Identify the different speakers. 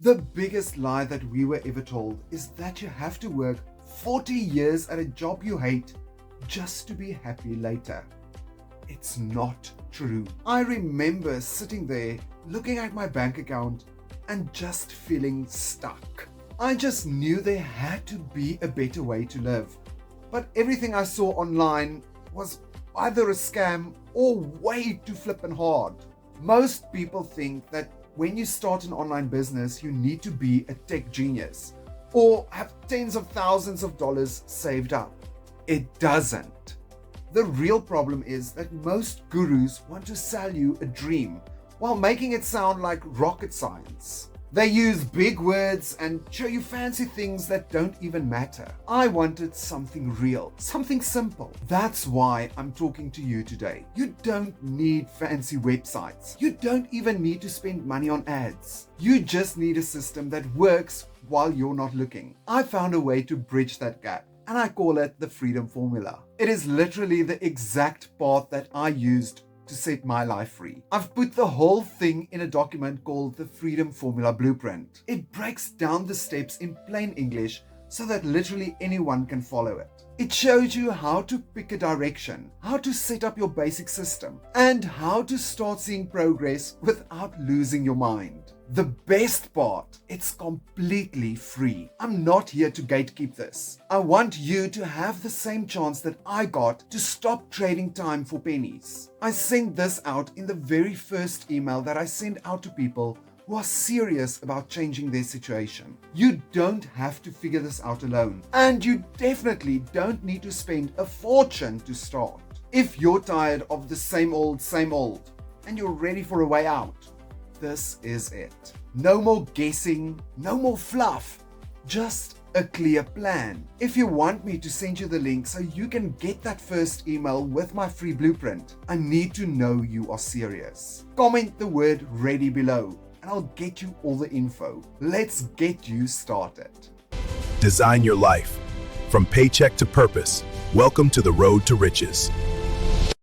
Speaker 1: The biggest lie that we were ever told is that you have to work 40 years at a job you hate just to be happy later. It's not true. I remember sitting there looking at my bank account and just feeling stuck. I just knew there had to be a better way to live. But everything I saw online was either a scam or way too flippin' hard. Most people think that when you start an online business, you need to be a tech genius or have tens of thousands of dollars saved up. It doesn't. The real problem is that most gurus want to sell you a dream while making it sound like rocket science. They use big words and show you fancy things that don't even matter. I wanted something real, something simple. That's why I'm talking to you today. You don't need fancy websites. You don't even need to spend money on ads. You just need a system that works while you're not looking. I found a way to bridge that gap, and I call it the Freedom Formula. It is literally the exact path that I used to set my life free. I've put the whole thing in a document called the Freedom Formula Blueprint. It breaks down the steps in plain English so that literally anyone can follow it. It shows you how to pick a direction, how to set up your basic system, and how to start seeing progress without losing your mind. The best part, it's completely free. I'm not here to gatekeep this. I want you to have the same chance that I got to stop trading time for pennies. I sent this out in the very first email that I send out to people who are serious about changing their situation. You don't have to figure this out alone, and you definitely don't need to spend a fortune to start. If you're tired of the same old, and you're ready for a way out, this is it. No more guessing, no more fluff, just a clear plan. If you want me to send you the link so you can get that first email with my free blueprint, I need to know you are serious. Comment the word ready below and I'll get you all the info. Let's get you started.
Speaker 2: Design your life. From paycheck to purpose, welcome to the road to riches.